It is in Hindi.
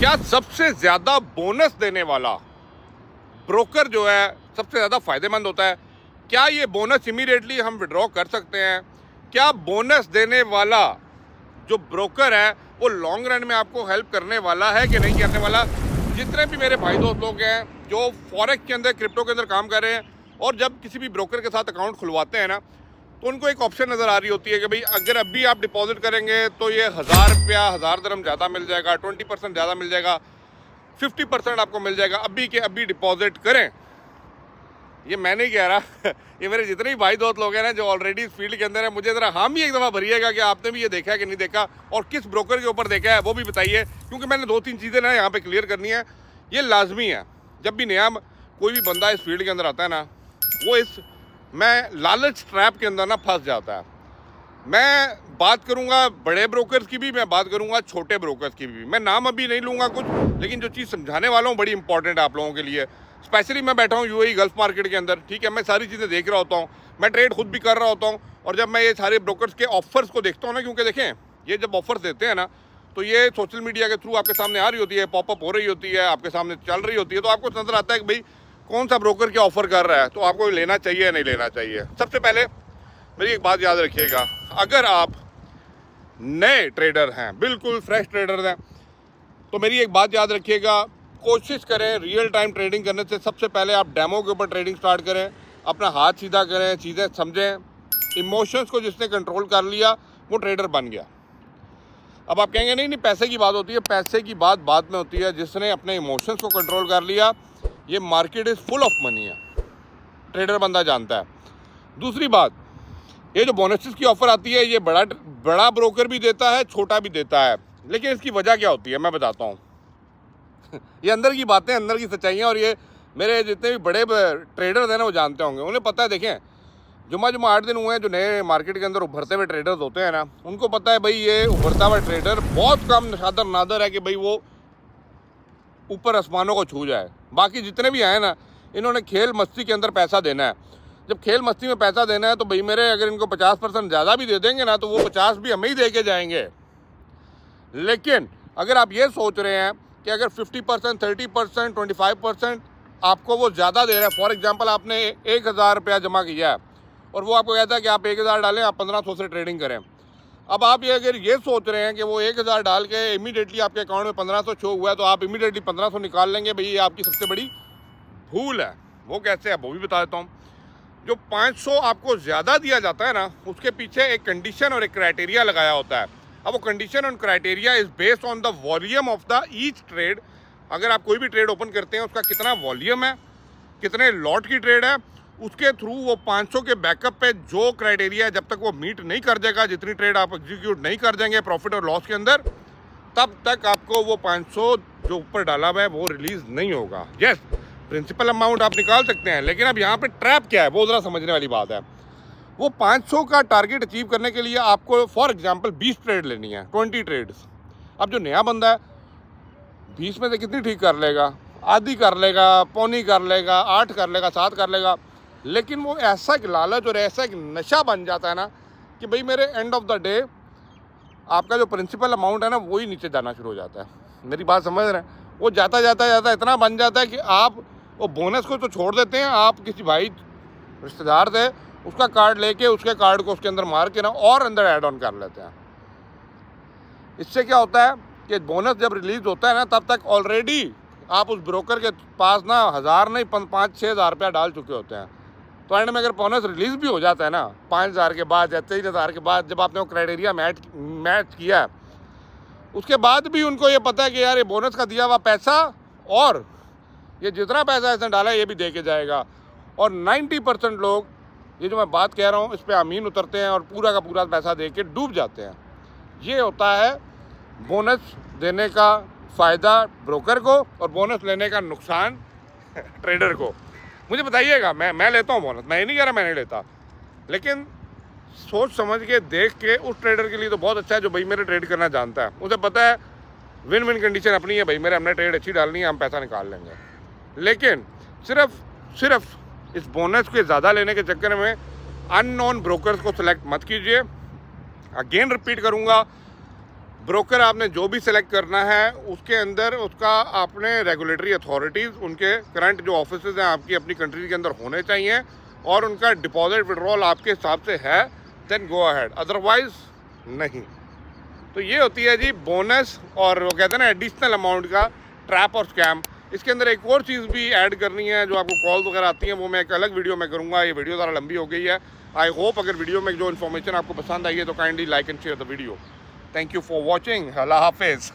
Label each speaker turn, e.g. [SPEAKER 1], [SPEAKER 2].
[SPEAKER 1] क्या सबसे ज़्यादा बोनस देने वाला ब्रोकर जो है सबसे ज़्यादा फ़ायदेमंद होता है? क्या ये बोनस इमीडिएटली हम विड्रॉ कर सकते हैं? क्या बोनस देने वाला जो ब्रोकर है वो लॉन्ग रन में आपको हेल्प करने वाला है कि नहीं करने वाला? जितने भी मेरे भाई दोस्त लोग हैं जो फॉरेक्स के अंदर, क्रिप्टो के अंदर काम कर रहे हैं और जब किसी भी ब्रोकर के साथ अकाउंट खुलवाते हैं ना, तो उनको एक ऑप्शन नज़र आ रही होती है कि भाई अगर अभी आप डिपॉजिट करेंगे तो ये 1000 रुपया 1000 दिरहम ज़्यादा मिल जाएगा, 20% ज़्यादा मिल जाएगा, 50% आपको मिल जाएगा, अभी के अभी डिपॉजिट करें। ये मैं नहीं कह रहा ये मेरे जितने भी भाई दोस्त लोग हैं ना जो ऑलरेडी इस फील्ड के अंदर है, मुझे ज़रा हम ही एक दफ़ा भरिएगा कि आपने भी ये देखा है कि नहीं देखा और किस ब्रोकर के ऊपर देखा है वो भी बताइए, क्योंकि मैंने 2-3 चीज़ें ना यहाँ पे क्लियर करनी है। ये लाजमी है, जब भी नया कोई भी बंदा इस फील्ड के अंदर आता है ना, वो इस लालच ट्रैप के अंदर ना फंस जाता है। मैं बात करूंगा बड़े ब्रोकर्स की भी, मैं बात करूंगा छोटे ब्रोकर्स की भी। मैं नाम अभी नहीं लूंगा कुछ, लेकिन जो चीज़ समझाने वाला हूँ बड़ी इंपॉर्टेंट है आप लोगों के लिए। स्पेशली मैं बैठा हूँ यूएई गल्फ मार्केट के अंदर, ठीक है, मैं सारी चीज़ें देख रहा होता हूँ, मैं ट्रेड खुद भी कर रहा होता हूँ। और जब मैं ये सारे ब्रोकर्स के ऑफर्स को देखता हूँ ना, क्योंकि देखें ये जब ऑफर्स देते हैं ना, तो ये सोशल मीडिया के थ्रू आपके सामने आ रही होती है, पॉपअप हो रही होती है, आपके सामने चल रही होती है, तो आपको नजर आता है कि भाई कौन सा ब्रोकर क्या ऑफर कर रहा है, तो आपको लेना चाहिए या नहीं लेना चाहिए। सबसे पहले मेरी एक बात याद रखिएगा, अगर आप नए ट्रेडर हैं, बिल्कुल फ्रेश ट्रेडर हैं, तो मेरी एक बात याद रखिएगा, कोशिश करें रियल टाइम ट्रेडिंग करने से सबसे पहले आप डेमो के ऊपर ट्रेडिंग स्टार्ट करें, अपना हाथ सीधा करें, चीज़ें समझें। इमोशंस को जिसने कंट्रोल कर लिया वो ट्रेडर बन गया। अब आप कहेंगे नहीं पैसे की बात होती है, पैसे की बात बाद में होती है। जिसने अपने इमोशंस को कंट्रोल कर लिया, ये market is full of money है, ट्रेडर बंदा जानता है। दूसरी बात, ये जो बोनसेस की ऑफ़र आती है, ये बड़ा ब्रोकर भी देता है, छोटा भी देता है, लेकिन इसकी वजह क्या होती है मैं बताता हूँ ये अंदर की बातें, अंदर की सच्चाइयाँ, और ये मेरे जितने भी बड़े ट्रेडर्स हैं ना वो जानते होंगे, उन्हें पता है। देखें, जुम्मा 8 दिन हुए हैं, जो नए मार्केट के अंदर उभरते हुए ट्रेडर्स होते हैं ना, उनको पता है भाई ये उभरता हुआ ट्रेडर बहुत कम नशादर नादर है कि भाई वो ऊपर आसमानों को छू जाए। बाकी जितने भी आए ना, इन्होंने खेल मस्ती के अंदर पैसा देना है। जब खेल मस्ती में पैसा देना है तो भाई मेरे, अगर इनको 50% ज़्यादा भी दे देंगे ना, तो वो 50 भी हमें ही दे के जाएंगे। लेकिन अगर आप ये सोच रहे हैं कि अगर 50%, 30%, 25% आपको वो ज़्यादा दे रहा है, फॉर एग्जाम्पल आपने 1000 रुपया जमा किया है और वो आपको कहता है कि आप 1000 डालें, आप 1500 से ट्रेडिंग करें। अब आप ये अगर ये सोच रहे हैं कि वो 1000 डाल के इमीडिएटली आपके अकाउंट में 1500 शो हुआ है तो आप इमीडिएटली 1500 निकाल लेंगे, भाई ये आपकी सबसे बड़ी भूल है। वो कैसे है वो भी बता देता हूँ। जो 500 आपको ज़्यादा दिया जाता है ना, उसके पीछे एक कंडीशन और एक क्राइटेरिया लगाया होता है। अब वो कंडीशन और criteria is based on the volume of the each trade. अगर आप कोई भी ट्रेड ओपन करते हैं, उसका कितना वॉल्यूम है, कितने लॉट की ट्रेड है, उसके थ्रू वो 500 के बैकअप पे जो क्राइटेरिया है, जब तक वो मीट नहीं कर जाएगा, जितनी ट्रेड आप एग्जीक्यूट नहीं कर जाएंगे प्रॉफिट और लॉस के अंदर, तब तक आपको वो 500 जो ऊपर डाला हुआ है वो रिलीज़ नहीं होगा। यस, प्रिंसिपल अमाउंट आप निकाल सकते हैं, लेकिन अब यहाँ पे ट्रैप क्या है वो ज़रा समझने वाली बात है। वो 500 का टारगेट अचीव करने के लिए आपको फॉर एग्जाम्पल 20 ट्रेड लेनी है, 20 ट्रेड्स। अब जो नया बंदा है 20 में से कितनी ठीक कर लेगा? आधी कर लेगा, पौनी कर लेगा, 8 कर लेगा, 7 कर लेगा। लेकिन वो ऐसा एक लालच और ऐसा एक नशा बन जाता है ना कि भाई मेरे एंड ऑफ द डे आपका जो प्रिंसिपल अमाउंट है ना वही नीचे जाना शुरू हो जाता है। मेरी बात समझ रहे हैं? वो जाता जाता इतना बन जाता है कि आप वो बोनस को तो छोड़ देते हैं, आप किसी भाई रिश्तेदार थे उसका कार्ड लेके उसके कार्ड को उसके अंदर मार के ना और अंदर ऐड ऑन कर लेते हैं। इससे क्या होता है कि बोनस जब रिलीज होता है ना, तब तक ऑलरेडी आप उस ब्रोकर के पास ना 1000 नहीं 5-6 हज़ार रुपया डाल चुके होते हैं। तो एंड में अगर बोनस रिलीज़ भी हो जाता है ना 5000 के बाद या 3000 के बाद, जब आपने वो क्राइटेरिया मैच किया, उसके बाद भी उनको ये पता है कि यार ये बोनस का दिया हुआ पैसा और ये जितना पैसा इसने डाला है ये भी दे के जाएगा। और 90% लोग, ये जो मैं बात कह रहा हूँ, इस पर आमीन उतरते हैं और पूरा का पूरा पैसा दे के डूब जाते हैं। ये होता है बोनस देने का फ़ायदा ब्रोकर को और बोनस लेने का नुकसान ट्रेडर को। मुझे बताइएगा, मैं लेता हूँ बोनस, मैं ये नहीं कह रहा मैं नहीं लेता, लेकिन सोच समझ के देख के उस ट्रेडर के लिए तो बहुत अच्छा है जो भाई मेरे ट्रेड करना जानता है। उसे पता है विन विन कंडीशन अपनी है, भाई मेरे हमने ट्रेड अच्छी डालनी है, हम पैसा निकाल लेंगे। लेकिन सिर्फ इस बोनस के ज़्यादा लेने के चक्कर में अननोन ब्रोकर्स को सिलेक्ट मत कीजिए। अगेन रिपीट करूँगा, ब्रोकर आपने जो भी सिलेक्ट करना है उसके अंदर उसका आपने रेगुलेटरी अथॉरिटीज़, उनके करंट जो ऑफिसेज हैं आपकी अपनी कंट्री के अंदर होने चाहिए और उनका डिपॉजिट विड्रॉल आपके हिसाब से है, देन गो अहेड, अदरवाइज नहीं। तो ये होती है जी बोनस और वो कहते हैं ना एडिशनल अमाउंट का ट्रैप और स्कैम। इसके अंदर एक और चीज़ भी ऐड करनी है, जो आपको कॉल्स वगैरह आती हैं वो मैं एक अलग वीडियो में करूँगा। ये वीडियो ज़रा लंबी हो गई है। आई होप अगर वीडियो में जो इन्फॉर्मेशन आपको पसंद आई है तो kindly like and share the video. Thank you for watching. Allah हाफिज़।